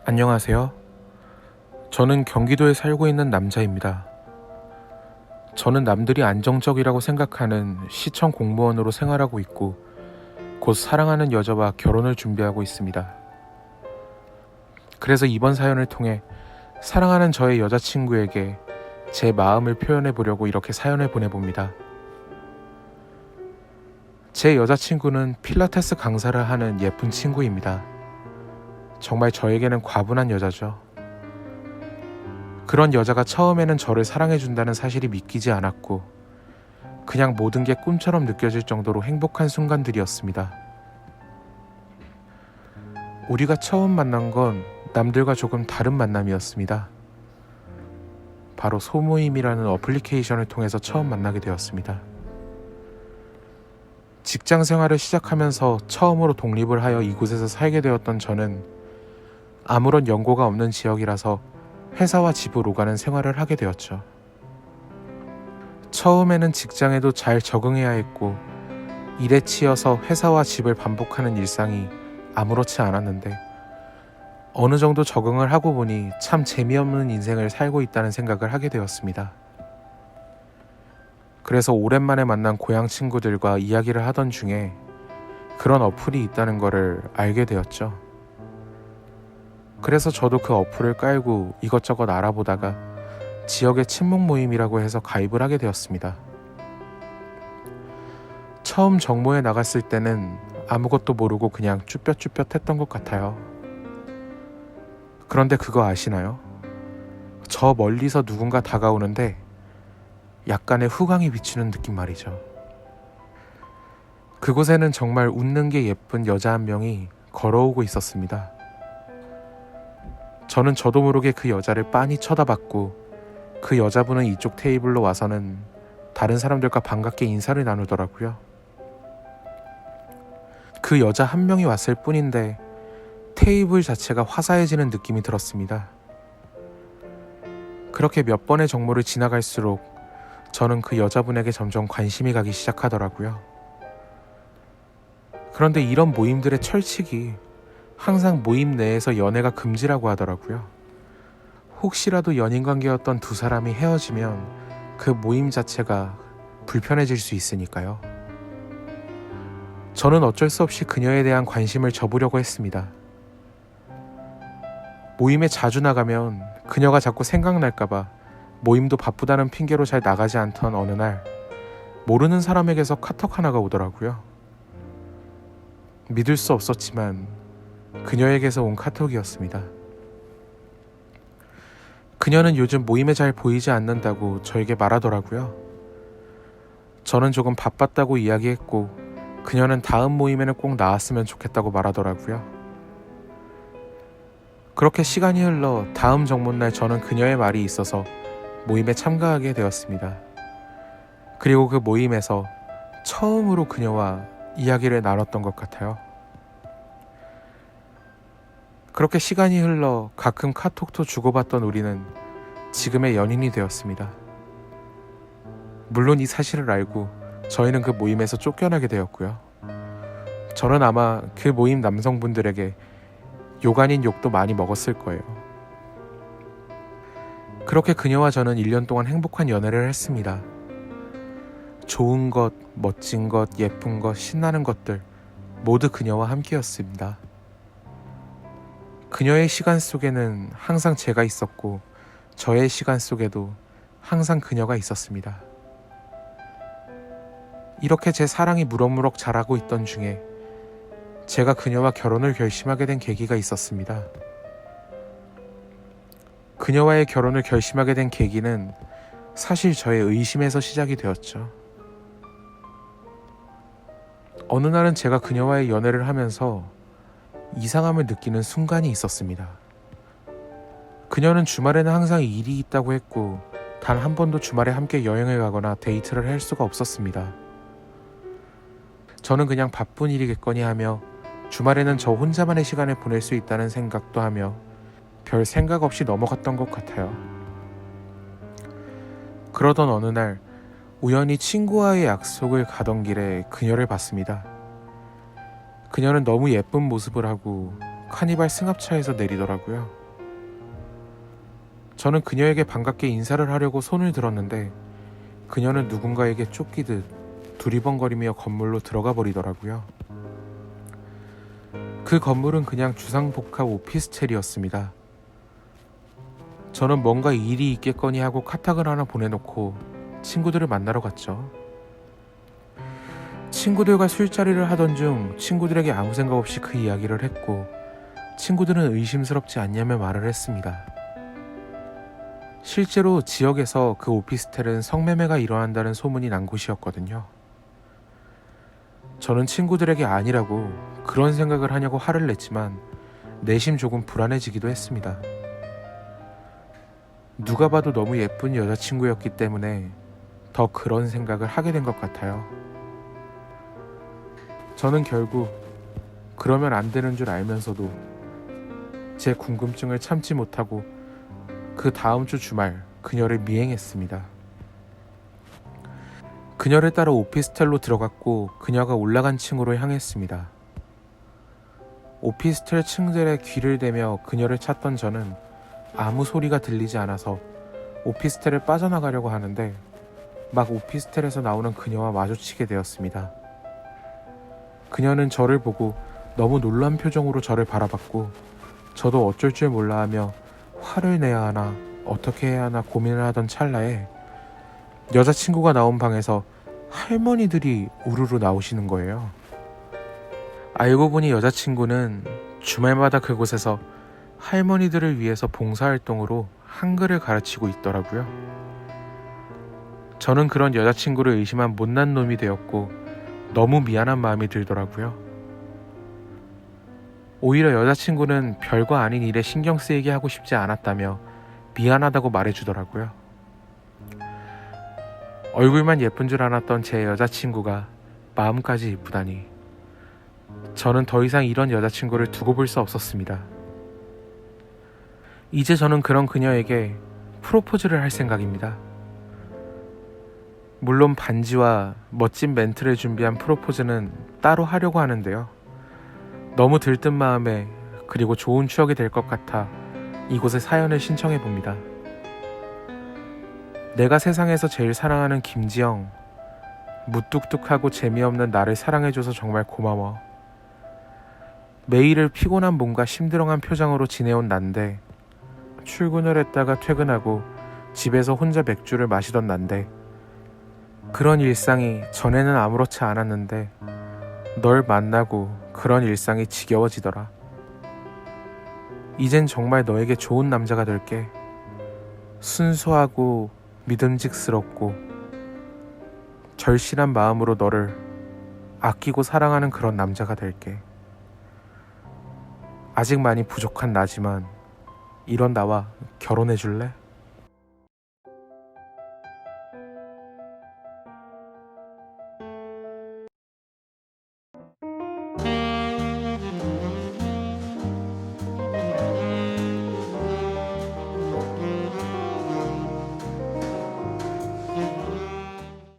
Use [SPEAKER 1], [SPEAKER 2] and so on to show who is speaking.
[SPEAKER 1] 안녕하세요. 저는 경기도에 살고 있는 남자입니다. 저는 남들이 안정적이라고 생각하는 시청 공무원으로 생활하고 있고 곧 사랑하는 여자와 결혼을 준비하고 있습니다. 그래서 이번 사연을 통해 사랑하는 저의 여자친구에게 제 마음을 표현해 보려고 이렇게 사연을 보내봅니다. 제 여자친구는 필라테스 강사를 하는 예쁜 친구입니다. 정말 저에게는 과분한 여자죠. 그런 여자가 처음에는 저를 사랑해준다는 사실이 믿기지 않았고 그냥 모든 게 꿈처럼 느껴질 정도로 행복한 순간들이었습니다. 우리가 처음 만난 건 남들과 조금 다른 만남이었습니다. 바로 소모임이라는 어플리케이션을 통해서 처음 만나게 되었습니다. 직장 생활을 시작하면서 처음으로 독립을 하여 이곳에서 살게 되었던 저는 아무런 연고가 없는 지역이라서 회사와 집을 오가는 생활을 하게 되었죠. 처음에는 직장에도 잘 적응해야 했고 일에 치여서 회사와 집을 반복하는 일상이 아무렇지 않았는데 어느 정도 적응을 하고 보니 참 재미없는 인생을 살고 있다는 생각을 하게 되었습니다. 그래서 오랜만에 만난 고향 친구들과 이야기를 하던 중에 그런 어플이 있다는 것을 알게 되었죠. 그래서 저도 그 어플을 깔고 이것저것 알아보다가 지역의 친목 모임이라고 해서 가입을 하게 되었습니다. 처음 정모에 나갔을 때는 아무것도 모르고 그냥 쭈뼛쭈뼛 했던 것 같아요. 그런데 그거 아시나요? 저 멀리서 누군가 다가오는데 약간의 후광이 비치는 느낌 말이죠. 그곳에는 정말 웃는 게 예쁜 여자 한 명이 걸어오고 있었습니다. 저는 저도 모르게 그 여자를 빤히 쳐다봤고 그 여자분은 이쪽 테이블로 와서는 다른 사람들과 반갑게 인사를 나누더라고요. 그 여자 한 명이 왔을 뿐인데 테이블 자체가 화사해지는 느낌이 들었습니다. 그렇게 몇 번의 정모를 지나갈수록 저는 그 여자분에게 점점 관심이 가기 시작하더라고요. 그런데 이런 모임들의 철칙이 항상 모임 내에서 연애가 금지라고 하더라고요. 혹시라도 연인관계였던 두 사람이 헤어지면 그 모임 자체가 불편해질 수 있으니까요. 저는 어쩔 수 없이 그녀에 대한 관심을 접으려고 했습니다. 모임에 자주 나가면 그녀가 자꾸 생각날까봐 모임도 바쁘다는 핑계로 잘 나가지 않던 어느 날 모르는 사람에게서 카톡 하나가 오더라고요. 믿을 수 없었지만 그녀에게서 온 카톡이었습니다. 그녀는 요즘 모임에 잘 보이지 않는다고 저에게 말하더라고요. 저는 조금 바빴다고 이야기했고 그녀는 다음 모임에는 꼭 나왔으면 좋겠다고 말하더라고요. 그렇게 시간이 흘러 다음 정모날 저는 그녀의 말이 있어서 모임에 참가하게 되었습니다. 그리고 그 모임에서 처음으로 그녀와 이야기를 나눴던 것 같아요. 그렇게 시간이 흘러 가끔 카톡도 주고받던 우리는 지금의 연인이 되었습니다. 물론 이 사실을 알고 저희는 그 모임에서 쫓겨나게 되었고요. 저는 아마 그 모임 남성분들에게 욕 아닌 욕도 많이 먹었을 거예요. 그렇게 그녀와 저는 1년 동안 행복한 연애를 했습니다. 좋은 것, 멋진 것, 예쁜 것, 신나는 것들 모두 그녀와 함께였습니다. 그녀의 시간 속에는 항상 제가 있었고 저의 시간 속에도 항상 그녀가 있었습니다. 이렇게 제 사랑이 무럭무럭 자라고 있던 중에 제가 그녀와 결혼을 결심하게 된 계기가 있었습니다. 그녀와의 결혼을 결심하게 된 계기는 사실 저의 의심에서 시작이 되었죠. 어느 날은 제가 그녀와의 연애를 하면서 이상함을 느끼는 순간이 있었습니다. 그녀는 주말에는 항상 일이 있다고 했고 단 한 번도 주말에 함께 여행을 가거나 데이트를 할 수가 없었습니다. 저는 그냥 바쁜 일이겠거니 하며 주말에는 저 혼자만의 시간을 보낼 수 있다는 생각도 하며 별 생각 없이 넘어갔던 것 같아요. 그러던 어느 날 우연히 친구와의 약속을 가던 길에 그녀를 봤습니다. 그녀는 너무 예쁜 모습을 하고 카니발 승합차에서 내리더라고요. 저는 그녀에게 반갑게 인사를 하려고 손을 들었는데 그녀는 누군가에게 쫓기듯 두리번거리며 건물로 들어가 버리더라고요. 그 건물은 그냥 주상복합 오피스텔이었습니다. 저는 뭔가 일이 있겠거니 하고 카톡을 하나 보내놓고 친구들을 만나러 갔죠. 친구들과 술자리를 하던 중 친구들에게 아무 생각 없이 그 이야기를 했고 친구들은 의심스럽지 않냐며 말을 했습니다. 실제로 지역에서 그 오피스텔은 성매매가 일어난다는 소문이 난 곳이었거든요. 저는 친구들에게 아니라고 그런 생각을 하냐고 화를 냈지만 내심 조금 불안해지기도 했습니다. 누가 봐도 너무 예쁜 여자친구였기 때문에 더 그런 생각을 하게 된 것 같아요. 저는 결국 그러면 안 되는 줄 알면서도 제 궁금증을 참지 못하고 그 다음 주 주말 그녀를 미행했습니다. 그녀를 따라 오피스텔로 들어갔고 그녀가 올라간 층으로 향했습니다. 오피스텔 층들의 귀를 대며 그녀를 찾던 저는 아무 소리가 들리지 않아서 오피스텔을 빠져나가려고 하는데 막 오피스텔에서 나오는 그녀와 마주치게 되었습니다. 그녀는 저를 보고 너무 놀란 표정으로 저를 바라봤고 저도 어쩔 줄 몰라 하며 화를 내야 하나 어떻게 해야 하나 고민을 하던 찰나에 여자친구가 나온 방에서 할머니들이 우르르 나오시는 거예요. 알고 보니 여자친구는 주말마다 그곳에서 할머니들을 위해서 봉사활동으로 한글을 가르치고 있더라고요. 저는 그런 여자친구를 의심한 못난 놈이 되었고 너무 미안한 마음이 들더라고요. 오히려 여자친구는 별거 아닌 일에 신경 쓰이게 하고 싶지 않았다며 미안하다고 말해주더라고요. 얼굴만 예쁜 줄 알았던 제 여자친구가 마음까지 이쁘다니 저는 더 이상 이런 여자친구를 두고 볼 수 없었습니다. 이제 저는 그런 그녀에게 프로포즈를 할 생각입니다. 물론 반지와 멋진 멘트를 준비한 프로포즈는 따로 하려고 하는데요. 너무 들뜬 마음에 그리고 좋은 추억이 될 것 같아 이곳에 사연을 신청해 봅니다. 내가 세상에서 제일 사랑하는 김지영, 무뚝뚝하고 재미없는 나를 사랑해줘서 정말 고마워. 매일을 피곤한 몸과 심드렁한 표정으로 지내온 난데 출근을 했다가 퇴근하고 집에서 혼자 맥주를 마시던 난데 그런 일상이 전에는 아무렇지 않았는데 널 만나고 그런 일상이 지겨워지더라. 이젠 정말 너에게 좋은 남자가 될게. 순수하고 믿음직스럽고 절실한 마음으로 너를 아끼고 사랑하는 그런 남자가 될게. 아직 많이 부족한 나지만 이런 나와 결혼해 줄래?